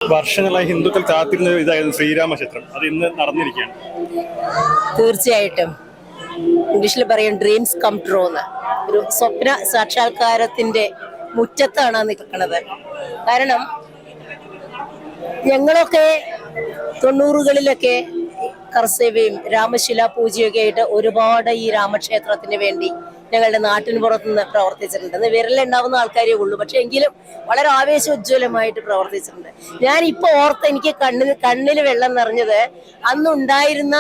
വർഷങ്ങളായി ഹിന്ദുക്കൾ കാത്തിരുന്ന ഇതായിരുന്നു ശ്രീരാമക്ഷേത്രം. അത് ഇന്ന് നടന്നിരിക്കുകയാണ്. തീർച്ചയായിട്ടും ഇംഗ്ലീഷിൽ പറയും ഡ്രീംസ് കം ട്രൂ എന്ന്. ഒരു സ്വപ്ന സാക്ഷാത്കാരത്തിന്റെ മുറ്റത്താണ് നിൽക്കുന്നത്. കാരണം ഞങ്ങളൊക്കെ 90കളിലൊക്കെ കർസേവയും രാമശില പൂജയൊക്കെ ആയിട്ട് ഒരുപാട് ഈ രാമക്ഷേത്രത്തിന് വേണ്ടി ഞങ്ങളുടെ നാട്ടിന് പുറത്തുനിന്ന് പ്രവർത്തിച്ചിട്ടുണ്ട്. അന്ന് വിരലുണ്ടാവുന്ന ആൾക്കാരേ ഉള്ളൂ, പക്ഷെ എങ്കിലും വളരെ ആവേശോജ്വലമായിട്ട് പ്രവർത്തിച്ചിട്ടുണ്ട്. ഞാൻ ഇപ്പൊ എനിക്ക് കണ്ണിൽ വെള്ളം നിറഞ്ഞത് അന്നുണ്ടായിരുന്ന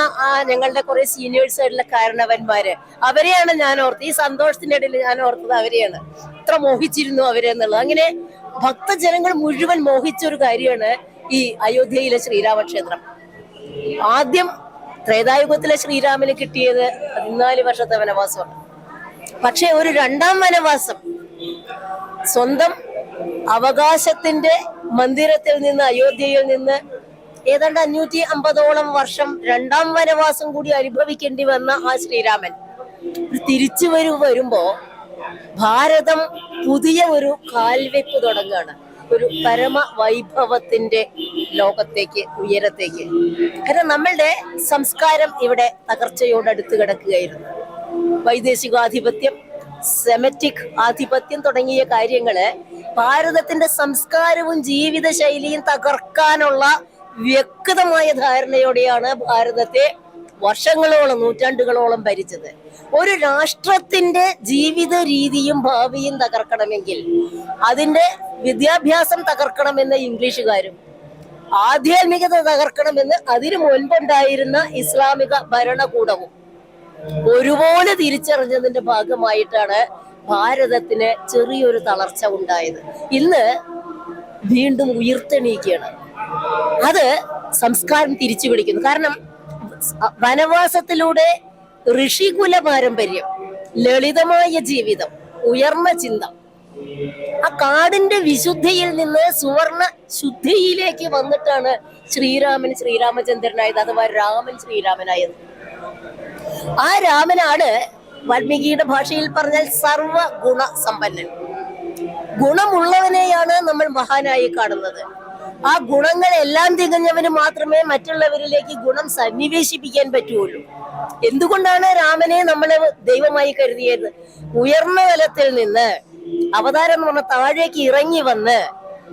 ഞങ്ങളുടെ കുറെ സീനിയേഴ്സ് ആയിട്ടുള്ള കാരണവന്മാര്, അവരെയാണ് ഞാൻ ഓർത്തത്. ഈ സന്തോഷത്തിന്റെ ഇടയിൽ ഞാൻ ഓർത്തത് അവരെയാണ്. ഇത്ര മോഹിച്ചിരുന്നു അവരെന്നുള്ളത്. അങ്ങനെ ഭക്തജനങ്ങൾ മുഴുവൻ മോഹിച്ച ഒരു കാര്യമാണ് ഈ അയോധ്യയിലെ ശ്രീരാമക്ഷേത്രം. ആദ്യം ത്രേതായുഗത്തിലെ ശ്രീരാമന് കിട്ടിയത് 14 വർഷത്തെ വനവാസമാണ്. പക്ഷെ ഒരു രണ്ടാം വനവാസം സ്വന്തം അവകാശത്തിന്റെ മന്ദിരത്തിൽ നിന്ന്, അയോധ്യയിൽ നിന്ന് ഏതാണ്ട് 550ഓളം വർഷം രണ്ടാം വനവാസം കൂടി അനുഭവിക്കേണ്ടി വന്ന ആ ശ്രീരാമൻ തിരിച്ചു വരുമ്പോ ഭാരതം പുതിയ ഒരു കാൽവെപ്പ് തുടങ്ങുകയാണ്. ഒരു പരമ വൈഭവത്തിന്റെ ലോകത്തേക്ക്, ഉയരത്തേക്ക്. കാരണം നമ്മളുടെ സംസ്കാരം ഇവിടെ തകർച്ചയോടടുത്ത് കിടക്കുകയായിരുന്നു. വൈദേശികാധിപത്യം, സെമറ്റിക് ആധിപത്യം തുടങ്ങിയ കാര്യങ്ങള് ഭാരതത്തിന്റെ സംസ്കാരവും ജീവിത ശൈലിയും തകർക്കാനുള്ള വ്യക്തമായ ധാരണയോടെയാണ് ഭാരതത്തെ വർഷങ്ങളോളം, നൂറ്റാണ്ടുകളോളം ഭരിച്ചത്. ഒരു രാഷ്ട്രത്തിന്റെ ജീവിത രീതിയും ഭാവിയും തകർക്കണമെങ്കിൽ അതിന്റെ വിദ്യാഭ്യാസം തകർക്കണമെന്ന് ഇംഗ്ലീഷുകാരും, ആധ്യാത്മികത തകർക്കണമെന്ന് അതിനു മുൻപുണ്ടായിരുന്ന ഇസ്ലാമിക ഭരണകൂടവും ഒരുപോലെ തിരിച്ചറിഞ്ഞതിന്റെ ഭാഗമായിട്ടാണ് ഭാരതത്തിന് ചെറിയൊരു തളർച്ച ഉണ്ടായത്. ഇന്ന് വീണ്ടും ഉയർത്തെണീക്കുകയാണ്. അത് സംസ്കാരം തിരിച്ചു പിടിക്കുന്നു. കാരണം വനവാസത്തിലൂടെ ഋഷികുല പാരമ്പര്യം, ലളിതമായ ജീവിതം, ഉയർന്ന ചിന്ത, ആ കാടിന്റെ വിശുദ്ധിയിൽ നിന്ന് സുവർണ ശുദ്ധിയിലേക്ക് വന്നിട്ടാണ് ശ്രീരാമൻ ശ്രീരാമചന്ദ്രനായത്, അഥവാ രാമൻ ശ്രീരാമനായത്. ആ രാമനാണ് വാൽമീകിയുടെ ഭാഷയിൽ പറഞ്ഞാൽ സർവ ഗുണ സമ്പന്നൻ. ഗുണമുള്ളവനെയാണ് നമ്മൾ മഹാനായി കാണുന്നത്. ആ ഗുണങ്ങളെല്ലാം തികഞ്ഞവന് മാത്രമേ മറ്റുള്ളവരിലേക്ക് ഗുണം സന്നിവേശിപ്പിക്കാൻ പറ്റുള്ളൂ. എന്തുകൊണ്ടാണ് രാമനെ നമ്മൾ ദൈവമായി കരുതിയത്? ഉയർന്ന തലത്തിൽ നിന്ന് അവതാരം എന്ന് പറഞ്ഞ താഴേക്ക് ഇറങ്ങി വന്ന്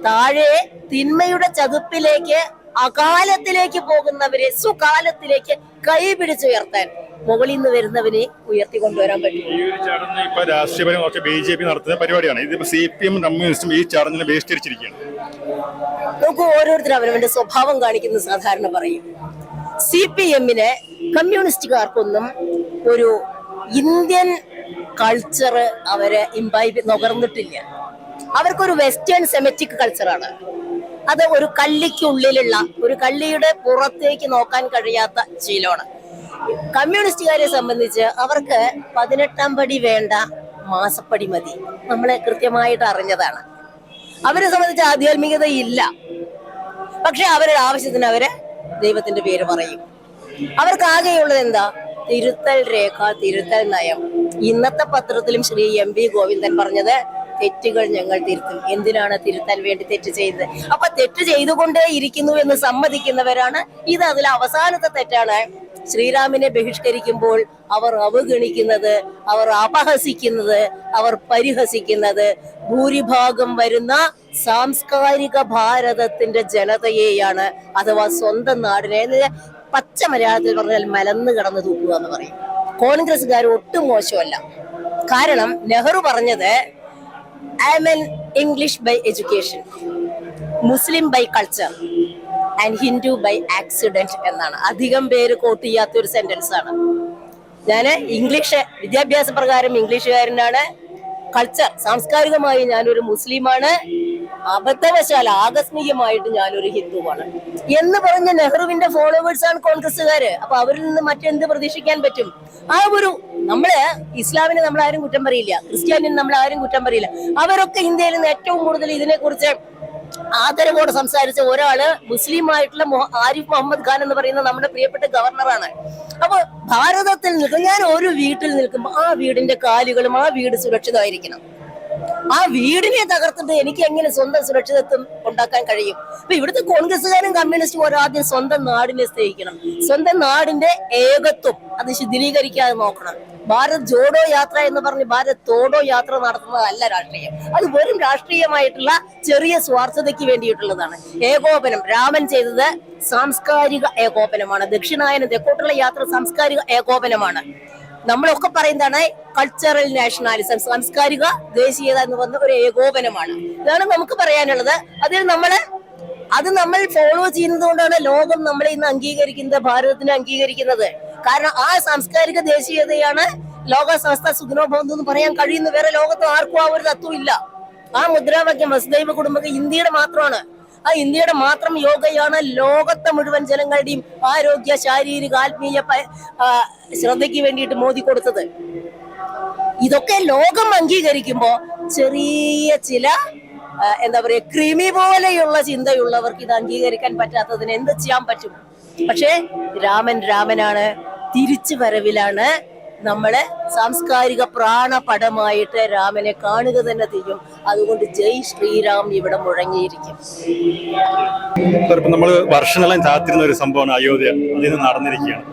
താഴെ തിന്മയുടെ ചതുപ്പിലേക്ക്, അകാലത്തിലേക്ക് പോകുന്നവരെ സുകാലത്തിലേക്ക് കൈപിടിച്ചുയർത്താൻ മുകളിൽ നിന്ന് വരുന്നവനെ ഉയർത്തിക്കൊണ്ടുവരാൻ പറ്റും. ഈ ഒരു ചടങ്ങ് ഇപ്പൊ രാഷ്ട്രീയപരമൊക്കെ BJP നടത്തുന്ന പരിപാടിയാണ്. ഇതിപ്പോ CPM കമ്മ്യൂണിസ്റ്റും ഈ ചടങ്ങിനെ ബഹിഷ്കരിച്ചിരിക്കുകയാണ്. നമുക്ക് ഓരോരുത്തരും അവനവന്റെ സ്വഭാവം കാണിക്കുന്ന സാധാരണ പറയും. CPM-ന് കമ്മ്യൂണിസ്റ്റുകാർക്കൊന്നും ഒരു ഇന്ത്യൻ കൾച്ചർ അവര് നുകർന്നിട്ടില്ല. അവർക്കൊരു വെസ്റ്റേൺ സെമറ്റിക് കൾച്ചറാണ്. അത് ഒരു കള്ളിക്കുള്ളിലുള്ള, ഒരു കള്ളിയുടെ പുറത്തേക്ക് നോക്കാൻ കഴിയാത്ത ശീലമാണ്. കമ്മ്യൂണിസ്റ്റുകാരെ സംബന്ധിച്ച് അവർക്ക് 18ാം പടി വേണ്ട, മാസപ്പടി മതി. നമ്മളെ കൃത്യമായിട്ട് അറിഞ്ഞതാണ്. അവരെ സംബന്ധിച്ച് ആധ്യാത്മികത ഇല്ല. പക്ഷെ അവരുടെ ആവശ്യത്തിന് അവര് ദൈവത്തിന്റെ പേര് പറയും. അവർക്ക് ആകെയുള്ളത് എന്താ? തിരുത്തൽ രേഖ, തിരുത്തൽ നയം. ഇന്നത്തെ പത്രത്തിലും ശ്രീ MV ഗോവിന്ദൻ പറഞ്ഞത്, തെറ്റുകൾ ഞങ്ങൾ തിരുത്തും. എന്തിനാണ് തിരുത്താൻ വേണ്ടി തെറ്റ് ചെയ്തത്? അപ്പൊ തെറ്റ് ചെയ്തുകൊണ്ടേ ഇരിക്കുന്നു എന്ന് സമ്മതിക്കുന്നവരാണ് ഇത്. അതിൽ അവസാനത്തെ തെറ്റാണ് ശ്രീരാമനെ ബഹിഷ്കരിക്കുമ്പോൾ അവർ അവഗണിക്കുന്നത്, അവർ അപഹസിക്കുന്നത്, അവർ പരിഹസിക്കുന്നത് ഭൂരിഭാഗം വരുന്ന സാംസ്കാരിക ഭാരതത്തിന്റെ ജനതയെയാണ്, അഥവാ സ്വന്തം നാടിനെ. പച്ച മലയാളത്തിൽ പറഞ്ഞാൽ മലന്ന് കിടന്ന് തൂക്കുക എന്ന് പറയും. കോൺഗ്രസ്സുകാർ ഒട്ടും മോശമല്ല. കാരണം നെഹ്റു പറഞ്ഞത് I am an English by education, Muslim by culture and Hindu by accident എന്നാണ്. അധികം പേര് കോട്ട് ചെയ്യാത്ത ഒരു സെന്റൻസ് ആണ്. ഞാൻ ഇംഗ്ലീഷ് വിദ്യാഭ്യാസ പ്രകാരം ഇംഗ്ലീഷുകാരനാണ്. കൾച്ചർ, സാംസ്കാരികമായി ഞാനൊരു മുസ്ലിമാണ്. അബദ്ധവശാൽ ആകസ്മികമായിട്ട് ഞാനൊരു ഹിന്ദുവാണ് എന്ന് പറഞ്ഞ നെഹ്റുവിന്റെ ഫോളോവേഴ്സ് ആണ് കോൺഗ്രസ്സുകാര്. അപ്പൊ അവരിൽ നിന്ന് മറ്റെന്ത് പ്രതീക്ഷിക്കാൻ പറ്റും? ആ ഒരു നമ്മള് ഇസ്ലാമിനെ നമ്മൾ ആരും കുറ്റം പറയില്ല, ക്രിസ്ത്യാനിനെ നമ്മൾ ആരും കുറ്റം പറയില്ല. അവരൊക്കെ ഇന്ത്യയിൽ നിന്ന് ഏറ്റവും കൂടുതൽ ഇതിനെ കുറിച്ച് ആദരവോടെ സംസാരിച്ച ഒരാള് മുസ്ലിം ആയിട്ടുള്ള ആരിഫ് മുഹമ്മദ് ഖാൻ എന്ന് പറയുന്ന നമ്മുടെ പ്രിയപ്പെട്ട ഗവർണറാണ്. അപ്പൊ ഭാരതത്തിൽ നിൽക്കും, ഞാൻ ഒരു വീട്ടിൽ നിൽക്കുമ്പോൾ ആ വീടിന്റെ കാലുകളും ആ വീട് സുരക്ഷിതമായിരിക്കണം. ആ വീടിനെ തകർത്തിട്ട് എനിക്ക് എങ്ങനെ സ്വന്തം സുരക്ഷിതത്വം ഉണ്ടാക്കാൻ കഴിയും? അപ്പൊ ഇവിടുത്തെ കോൺഗ്രസ്സുകാരും കമ്മ്യൂണിസ്റ്റും ആദ്യം സ്വന്തം നാടിനെ സ്നേഹിക്കണം, സ്വന്തം നാടിന്റെ ഏകത്വം അത് ശിഥിലീകരിക്കാതെ നോക്കണം. ഭാരത് ജോഡോ യാത്ര എന്ന് പറഞ്ഞ് ഭാരത് തോടോ യാത്ര നടത്തുന്നതല്ല രാഷ്ട്രീയം. അത് വെറും രാഷ്ട്രീയമായിട്ടുള്ള ചെറിയ സ്വാർത്ഥതയ്ക്ക് വേണ്ടിയിട്ടുള്ളതാണ്. ഏകോപനം രാമൻ ചെയ്തത് സാംസ്കാരിക ഏകോപനമാണ്. ദക്ഷിണായന തെക്കോട്ടുള്ള യാത്ര സാംസ്കാരിക ഏകോപനമാണ്. നമ്മളൊക്കെ പറയുന്നതാണ് കൾച്ചറൽ നാഷണാലിസം, സാംസ്കാരിക ദേശീയത എന്ന് പറഞ്ഞ ഒരു ഏകോപനമാണ്. ഇതാണ് നമുക്ക് പറയാനുള്ളത്. അത് നമ്മൾ ഫോളോ ചെയ്യുന്നത് കൊണ്ടാണ് ലോകം നമ്മളെ ഇന്ന് അംഗീകരിക്കുന്നത്, ഭാരതത്തിനെ അംഗീകരിക്കുന്നത്. കാരണം ആ സാംസ്കാരിക ദേശീയതയാണ് ലോക സംസ്ഥ സുഖിനോ ഭവന്തു എന്ന് പറയാൻ കഴിയുന്ന വേറെ ലോകത്ത് ആർക്കും ആ ഒരു തത്വമില്ല. ആ മുദ്രാവാക്യം വസുദൈവ കുടുംബകം ഇന്ത്യയുടെ മാത്രമാണ്. ആ ഇന്ത്യയുടെ മാത്രം യോഗയാണ് ലോകത്തെ മുഴുവൻ ജനങ്ങളുടെയും ആരോഗ്യ, ശാരീരിക, ആത്മീയ ശ്രദ്ധയ്ക്ക് വേണ്ടിയിട്ട് മോദി കൊടുത്തത്. ഇതൊക്കെ ലോകം അംഗീകരിക്കുമ്പോ ചെറിയ ചില എന്താ പറയാ ക്രിമി പോലെയുള്ള ചിന്തയുള്ളവർക്ക് ഇത് അംഗീകരിക്കാൻ പറ്റാത്തതിന് എന്ത് ചെയ്യാൻ പറ്റും? പക്ഷേ രാമൻ രാമനാണ്, തിരിച്ചു വരവിലാണ്. നമ്മള് സാംസ്കാരിക പ്രാണപടമായിട്ട് രാമനെ കാണുക തന്നെ ചെയ്യും. അതുകൊണ്ട് ജയ് ശ്രീരാം ഇവിടെ മുഴങ്ങിയിരിക്കും. നമ്മൾ വർഷങ്ങളായി കാത്തിരുന്ന ഒരു സംഭവമാണ് അയോധ്യ, അതിന് നടന്നിരിക്കുകയാണ്.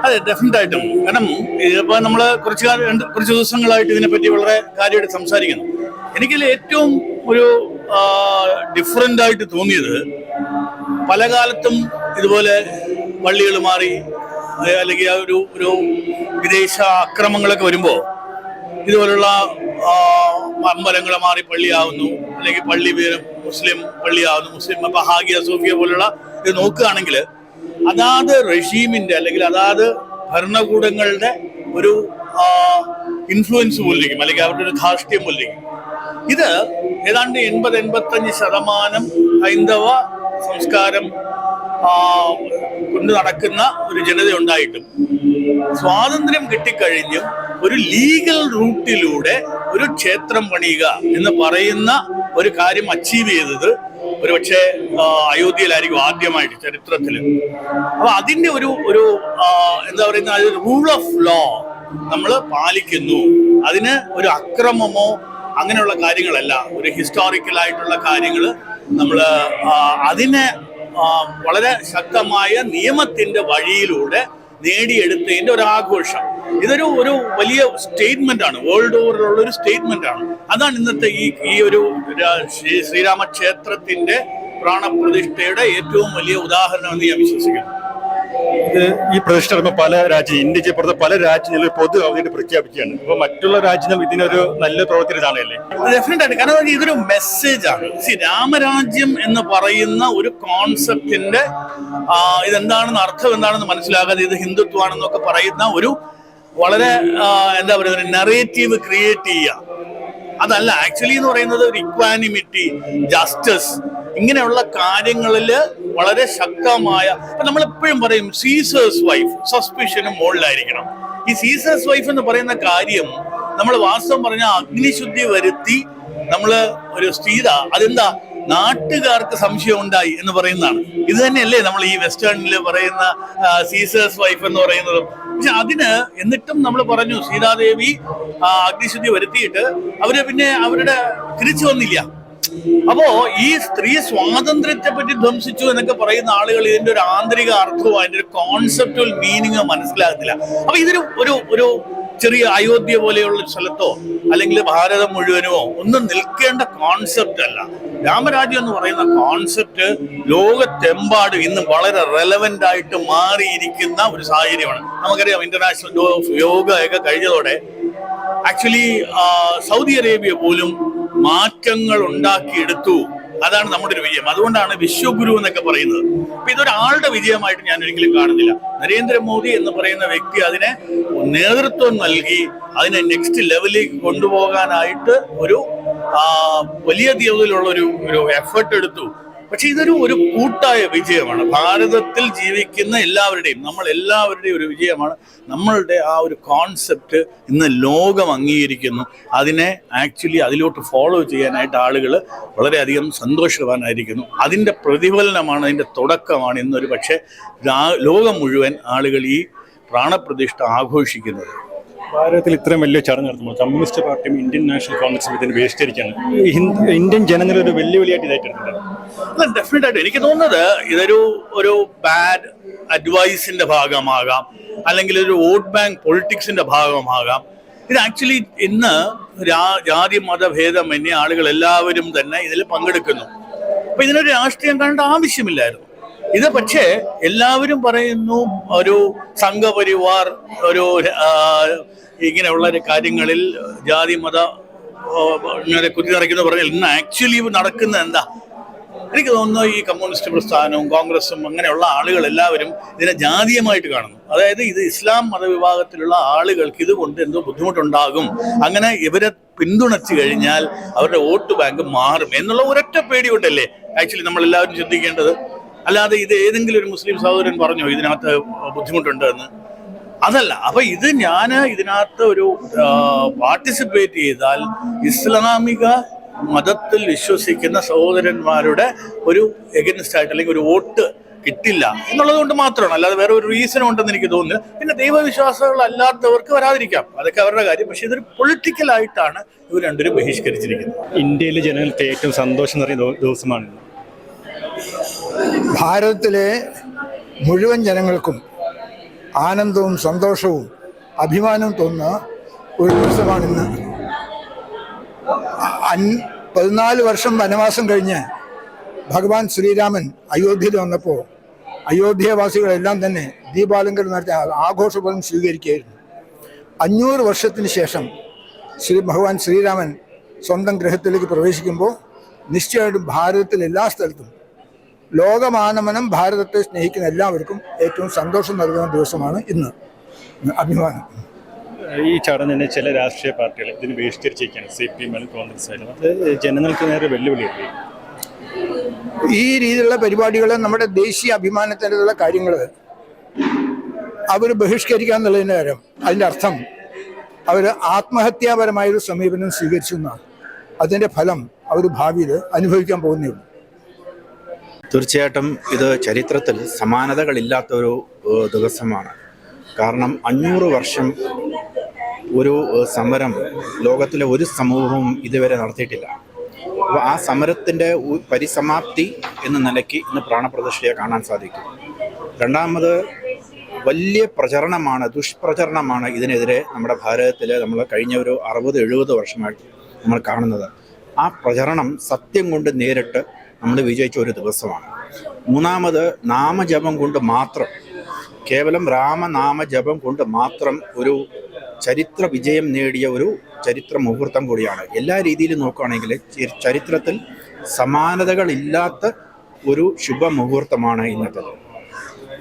അതെ, ഡെഫിനറ്റ് ആയിട്ടും. കാരണം ഇതിപ്പോ നമ്മള് കുറച്ച് ദിവസങ്ങളായിട്ട് ഇതിനെപ്പറ്റി വളരെ കാര്യമായിട്ട് സംസാരിക്കുന്നു. എനിക്കിൽ ഏറ്റവും ഒരു ഡിഫറൻ്റ് ആയിട്ട് തോന്നിയത്, പല കാലത്തും ഇതുപോലെ പള്ളികൾ മാറി അല്ലെങ്കിൽ ഒരു വിദേശ ആക്രമണങ്ങളൊക്കെ വരുമ്പോൾ ഇതുപോലുള്ള അമ്പലങ്ങൾ മാറി പള്ളിയാവുന്നു, അല്ലെങ്കിൽ പള്ളി പേരും മുസ്ലിം പള്ളിയാവുന്നു, മുസ്ലിം ഇപ്പൊ ഹാഗിയ സോഫിയ പോലുള്ള ഇത് നോക്കുകയാണെങ്കിൽ അതാത് റെഷീമിന്റെ അല്ലെങ്കിൽ അതാത് ഭരണകൂടങ്ങളുടെ ഒരു ഇൻഫ്ലുവൻസ് പോലിരിക്കും, അല്ലെങ്കിൽ അവരുടെ ഒരു ധാർഷ്ട്യം പോലിരിക്കും. ഇത് ഏതാണ്ട് 80-85% ഹൈന്ദവ സംസ്കാരം കൊണ്ട് നടക്കുന്ന ഒരു ജനത ഉണ്ടായിട്ടും സ്വാതന്ത്ര്യം കിട്ടിക്കഴിഞ്ഞും ഒരു ലീഗൽ റൂട്ടിലൂടെ ഒരു ക്ഷേത്രം പണിയുക എന്ന് പറയുന്ന ഒരു കാര്യം അച്ചീവ് ചെയ്തത് ഒരുപക്ഷെ അയോധ്യയിലായിരിക്കും ആദ്യമായിട്ട് ചരിത്രത്തിൽ. അപ്പൊ അതിന്റെ ഒരു എന്താ പറയുന്ന റൂൾ ഓഫ് ലോ നമ്മൾ പാലിക്കുന്നു. അതിന് ഒരു അക്രമമോ അങ്ങനെയുള്ള കാര്യങ്ങളല്ല, ഒരു ഹിസ്റ്റോറിക്കൽ ആയിട്ടുള്ള കാര്യങ്ങൾ നമ്മൾ അതിനെ വളരെ ശക്തമായ നിയമത്തിന്റെ വഴിയിലൂടെ നേടിയെടുത്തതിന്റെ ഒരു ആഘോഷം. ഇതൊരു വലിയ സ്റ്റേറ്റ്മെന്റ് ആണ്, വേൾഡ് ഓവറിലുള്ള ഒരു സ്റ്റേറ്റ്മെന്റ് ആണ്. അതാണ് ഇന്നത്തെ ഈ ഒരു ശ്രീരാമക്ഷേത്രത്തിന്റെ പ്രാണപ്രതിഷ്ഠയുടെ ഏറ്റവും വലിയ ഉദാഹരണം എന്ന് ഞാൻ വിശ്വസിക്കുന്നു. ഇത് ഈ പ്രതിഷ്ഠ പല രാജ്യം, ഇന്ത്യക്ക് പുറത്ത് പല രാജ്യങ്ങളിൽ പൊതു അവധി പ്രഖ്യാപിക്കുകയാണ്. അപ്പൊ മറ്റുള്ള രാജ്യങ്ങൾ ഇതിനൊരു നല്ല പ്രവർത്തനം ഇതാണല്ലേ? ഡെഫിനറ്റ് ആയിട്ട്. കാരണം ഇതൊരു മെസ്സേജ് ആണ്. രാമരാജ്യം എന്ന് പറയുന്ന ഒരു കോൺസെപ്റ്റിന്റെ ഇതെന്താണെന്ന്, അർത്ഥം എന്താണെന്ന് മനസ്സിലാകാതെ ഇത് ഹിന്ദുത്വമാണെന്നൊക്കെ പറയുന്ന ഒരു വളരെ എന്താ പറയുക ഒരു നെറേറ്റീവ് ക്രിയേറ്റ് ചെയ്യുക. അതല്ല ആക്ച്വലി എന്ന് പറയുന്നത് ഒരു ഇക്വാനിമിറ്റി, ജസ്റ്റിസ്, ഇങ്ങനെയുള്ള കാര്യങ്ങളിൽ വളരെ ശക്തമായ. നമ്മൾ എപ്പോഴും പറയും സീസേഴ്സ് വൈഫ് സസ്പിഷന് മുകളിലായിരിക്കണം. ഈ സീസേഴ്സ് വൈഫ് എന്ന് പറയുന്ന കാര്യം നമ്മൾ വാസ്തവം പറഞ്ഞാൽ അഗ്നിശുദ്ധി വരുത്തി നമ്മള് ഒരു സ്ഥിത, അതെന്താ നാട്ടുകാർക്ക് സംശയം ഉണ്ടായി എന്ന് പറയുന്നതാണ്. ഇത് തന്നെയല്ലേ നമ്മൾ ഈ വെസ്റ്റേണിൽ പറയുന്ന സീസേഴ്സ് വൈഫ് എന്ന് പറയുന്നത്. പക്ഷെ അതിന് എന്നിട്ടും നമ്മൾ പറഞ്ഞു സീതാദേവി അഗ്നിശുദ്ധി വരുത്തിയിട്ട് പിന്നെ അവരുടെ തിരിച്ചു വന്നില്ല. അപ്പോ ഈ സ്ത്രീ സ്വാതന്ത്ര്യത്തെ പറ്റി ധ്വംസിച്ചു എന്നൊക്കെ പറയുന്ന ആളുകൾ ഇതിന്റെ ഒരു ആന്തരിക അർത്ഥവും അതിന്റെ ഒരു കോൺസെപ്റ്റുവൽ മീനിങ്ങോ മനസ്സിലാകത്തില്ല. അപ്പൊ ഇതൊരു ഒരു ചെറിയ അയോധ്യ പോലെയുള്ള സ്ഥലത്തോ അല്ലെങ്കിൽ ഭാരതം മുഴുവനോ ഒന്നും നിൽക്കേണ്ട കോൺസെപ്റ്റ് അല്ല. രാമരാജ്യം എന്ന് പറയുന്ന കോൺസെപ്റ്റ് ലോകത്തെമ്പാടും ഇന്ന് വളരെ റെലവെന്റ് ആയിട്ട് മാറിയിരിക്കുന്ന ഒരു സാഹചര്യമാണ്. നമുക്കറിയാം ഇന്റർനാഷണൽ ഡേ ഓഫ് യോഗ ഒക്കെ കഴിഞ്ഞതോടെ ആക്ച്വലി സൗദി അറേബ്യ പോലും മാറ്റങ്ങൾ ഉണ്ടാക്കിയെടുത്തു. അതാണ് നമ്മുടെ ഒരു വിജയം. അതുകൊണ്ടാണ് വിശ്വഗുരു എന്നൊക്കെ പറയുന്നത്. അപ്പൊ ഇതൊരാളുടെ വിജയമായിട്ട് ഞാൻ ഒരിക്കലും കാണുന്നില്ല. നരേന്ദ്രമോദി എന്ന് പറയുന്ന വ്യക്തി അതിനെ നേതൃത്വം നൽകി അതിനെ നെക്സ്റ്റ് ലെവലിലേക്ക് കൊണ്ടുപോകാനായിട്ട് ഒരു വലിയ തോതിലുള്ള ഒരു എഫേർട്ട് എടുത്തു. പക്ഷെ ഇതൊരു കൂട്ടായ വിജയമാണ്. ഭാരതത്തിൽ ജീവിക്കുന്ന എല്ലാവരുടെയും, നമ്മൾ എല്ലാവരുടെയും ഒരു വിജയമാണ്. നമ്മളുടെ ആ ഒരു കോൺസെപ്റ്റ് ഇന്ന് ലോകം അംഗീകരിക്കുന്നു. അതിനെ ആക്ച്വലി അതിലോട്ട് ഫോളോ ചെയ്യാനായിട്ട് ആളുകൾ വളരെയധികം സന്തോഷവാനായിരിക്കുന്നു. അതിൻ്റെ പ്രതിഫലനമാണ്, അതിൻ്റെ തുടക്കമാണ് ഇന്നൊരു പക്ഷേ ലോകം മുഴുവൻ ആളുകൾ ഈ പ്രാണപ്രതിഷ്ഠ ആഘോഷിക്കുന്നത്. ഭാരതത്തിൽ ഇത്രയും വലിയ ചടങ്ങ് നടത്തുമ്പോൾ കമ്മ്യൂണിസ്റ്റ് പാർട്ടിയും ഇന്ത്യൻ നാഷണൽ കോൺഗ്രസും ഇതിന് ബഹിഷ്കരിക്കുകയാണ്. ഇന്ത്യൻ ജനങ്ങളൊരു വെല്ലുവിളിയായിട്ട് ഇതായിട്ടുണ്ട്. ഡെഫിനറ്റ് ആയിട്ട് എനിക്ക് തോന്നുന്നത് ഒരു ബാഡ് അഡ്വൈസിന്റെ ഭാഗമാകാം, അല്ലെങ്കിൽ ഒരു വോട്ട് ബാങ്ക് പൊളിറ്റിക്സിന്റെ ഭാഗമാകാം. ഇത് ആക്ച്വലി ഇന്ന് ജാതി മതഭേദമന്യേ ആളുകൾ എല്ലാവരും തന്നെ ഇതിൽ പങ്കെടുക്കുന്നു. അപ്പൊ ഇതിനൊരു രാഷ്ട്രീയം കാണേണ്ട ആവശ്യമില്ലായിരുന്നു. ഇത് പക്ഷേ എല്ലാവരും പറയുന്നു ഒരു സംഘപരിവാർ ഒരു ഇങ്ങനെയുള്ള കാര്യങ്ങളിൽ ജാതി മത ഇങ്ങനെ കുത്തി നിറയ്ക്കുന്ന പറഞ്ഞാൽ ഇന്ന് ആക്ച്വലി നടക്കുന്നത് എന്താ? എനിക്ക് തോന്നുന്നു ഈ കമ്മ്യൂണിസ്റ്റ് പ്രസ്ഥാനവും കോൺഗ്രസും അങ്ങനെയുള്ള ആളുകൾ എല്ലാവരും ഇതിനെ ജാതീയമായിട്ട് കാണുന്നു. അതായത് ഇത് ഇസ്ലാം മതവിഭാഗത്തിലുള്ള ആളുകൾക്ക് ഇതുകൊണ്ട് എന്തോ ബുദ്ധിമുട്ടുണ്ടാകും, അങ്ങനെ ഇവരെ പിന്തുണച്ചു കഴിഞ്ഞാൽ അവരുടെ വോട്ട് ബാങ്ക് മാറും എന്നുള്ള ഒരൊറ്റ പേടി കൊണ്ടല്ലേ ആക്ച്വലി നമ്മൾ എല്ലാവരും ചിന്തിക്കേണ്ടത്. അല്ലാതെ ഇത് ഏതെങ്കിലും ഒരു മുസ്ലിം സഹോദരൻ പറഞ്ഞോ ഇതിനകത്ത് ബുദ്ധിമുട്ടുണ്ട് എന്ന്? അതല്ല. അപ്പൊ ഇത് ഞാൻ ഇതിനകത്ത് ഒരു പാർട്ടിസിപ്പേറ്റ് ചെയ്താൽ ഇസ്ലാമിക മതത്തിൽ വിശ്വസിക്കുന്ന സഹോദരന്മാരുടെ ഒരു എഗൻസ്റ്റ് ആയിട്ട് അല്ലെങ്കിൽ ഒരു വോട്ട് കിട്ടില്ല എന്നുള്ളത് കൊണ്ട് മാത്രമാണ്, അല്ലാതെ വേറെ ഒരു റീസൺ ഉണ്ടെന്ന് എനിക്ക് തോന്നുന്നു. പിന്നെ ദൈവവിശ്വാസങ്ങളല്ലാത്തവർക്ക് വരാതിരിക്കാം, അതൊക്കെ അവരുടെ കാര്യം. പക്ഷെ ഇതൊരു പൊളിറ്റിക്കൽ ആയിട്ടാണ് ഇവർ രണ്ടുപേരും ബഹിഷ്കരിച്ചിരിക്കുന്നത്. ഇന്ത്യയിലെ ജനങ്ങൾക്ക് ഏറ്റവും സന്തോഷം നിറഞ്ഞ ദിവസമാണ്. ഭാരതത്തിലെ മുഴുവൻ ജനങ്ങൾക്കും ആനന്ദവും സന്തോഷവും അഭിമാനവും തോന്നുന്ന ഒരു ദിവസമാണിന്ന്. 14 വർഷം വനവാസം കഴിഞ്ഞ് ഭഗവാൻ ശ്രീരാമൻ അയോധ്യയിൽ വന്നപ്പോൾ അയോധ്യവാസികളെല്ലാം തന്നെ ദീപാലങ്കരണം നടത്തി ആഘോഷപൂർവ്വം സ്വീകരിക്കുകയായിരുന്നു. 500 വർഷത്തിന് ശേഷം ഭഗവാൻ ശ്രീരാമൻ സ്വന്തം ഗൃഹത്തിലേക്ക് പ്രവേശിക്കുമ്പോൾ നിശ്ചയമായിട്ടും ഭാരതത്തിലെ എല്ലാ സ്ഥലത്തും ലോകമാനമനം ഭാരതത്തെ സ്നേഹിക്കുന്ന എല്ലാവർക്കും ഏറ്റവും സന്തോഷം നൽകുന്ന ദിവസമാണ് ഇന്ന്. അഭിമാനം. ഈ ചടങ്ങിനെ ചില രാഷ്ട്രീയ പാർട്ടികൾ ഇതിന് ബഹിഷ്കരിച്ചിരിക്കുകയാണ്, CPM കോൺഗ്രസ് ആയാലും. അത് ജനങ്ങൾക്ക് നേരെ വെല്ലുവിളിയല്ലേ? ഈ രീതിയിലുള്ള പരിപാടികൾ നമ്മുടെ ദേശീയ അഭിമാനത്തിനുള്ള കാര്യങ്ങൾ അവർ ബഹിഷ്കരിക്കുക എന്നുള്ളതിൻ്റെ കാര്യം, അതിൻ്റെ അർത്ഥം അവർ ആത്മഹത്യാപരമായൊരു സമീപനം സ്വീകരിച്ചു എന്നാണ്. അതിൻ്റെ ഫലം അവർ ഭാവിയിൽ അനുഭവിക്കാൻ പോകുന്നേ ഉള്ളൂ. തീർച്ചയായിട്ടും ഇത് ചരിത്രത്തിൽ സമാനതകളില്ലാത്ത ഒരു ദിവസമാണ്. കാരണം 500 വർഷം ഒരു സമരം ലോകത്തിലെ ഒരു സമൂഹവും ഇതുവരെ നടത്തിയിട്ടില്ല. അപ്പോൾ ആ സമരത്തിൻ്റെ പരിസമാപ്തി എന്ന നിലയ്ക്ക് ഇന്ന് പ്രാണപ്രതിഷ്ഠയെ കാണാൻ സാധിക്കും. രണ്ടാമത് വലിയ പ്രചരണമാണ്, ദുഷ്പ്രചരണമാണ് ഇതിനെതിരെ നമ്മുടെ ഭാരതത്തിൽ നമ്മൾ കഴിഞ്ഞ ഒരു 60-70 വർഷമായിട്ട് നമ്മൾ കാണുന്നത്. ആ പ്രചരണം സത്യം കൊണ്ട് നേരിട്ട് നമ്മൾ വിജയിച്ച ഒരു ദിവസമാണ്. മൂന്നാമത് നാമജപം കൊണ്ട് മാത്രം, കേവലം രാമനാമജപം കൊണ്ട് മാത്രം ഒരു ചരിത്ര വിജയം നേടിയ ഒരു ചരിത്ര മുഹൂർത്തം കൂടിയാണ്. എല്ലാ രീതിയിലും നോക്കുകയാണെങ്കിൽ ചരിത്രത്തിൽ സമാനതകളില്ലാത്ത ഒരു ശുഭമുഹൂർത്തമാണ് ഇന്നത്തെ.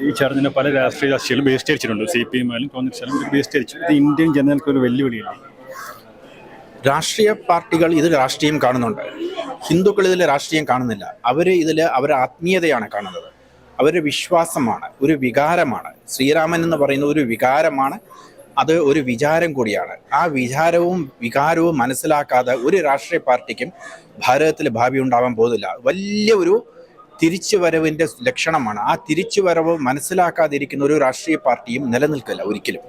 ഈ ചടങ്ങിനെ പല രാഷ്ട്രീയ കക്ഷികളും ബഹിഷ്കരിച്ചിട്ടുണ്ട്. CPM ആയാലും കോൺഗ്രസ് ആയാലും ബഹിഷ്കരിച്ചു. ഇത് ഇന്ത്യൻ ജനങ്ങൾക്ക് ഒരു വെല്ലുവിളിയല്ലേ? രാഷ്ട്രീയ പാർട്ടികൾ ഇത് രാഷ്ട്രീയം കാണുന്നുണ്ട്, ഹിന്ദുക്കൾ ഇതിൽ രാഷ്ട്രീയം കാണുന്നില്ല. അവർ ഇതിൽ അവരുടെ ആത്മീയതയാണ് കാണുന്നത്, അവരുടെ വിശ്വാസമാണ്, ഒരു വികാരമാണ്. ശ്രീരാമൻ എന്ന് പറയുന്നത് ഒരു വികാരമാണ്, അത് ഒരു വിചാരം കൂടിയാണ്. ആ വികാരവും മനസ്സിലാക്കാതെ ഒരു രാഷ്ട്രീയ പാർട്ടിക്കും ഭാരതത്തിൽ ഭാവി ഉണ്ടാവാൻ പോകുന്നില്ല. വലിയ ഒരു തിരിച്ചുവരവിൻ്റെ ലക്ഷണമാണ്. ആ തിരിച്ചുവരവ് മനസ്സിലാക്കാതിരിക്കുന്ന ഒരു രാഷ്ട്രീയ പാർട്ടിയും നിലനിൽക്കില്ല ഒരിക്കലും.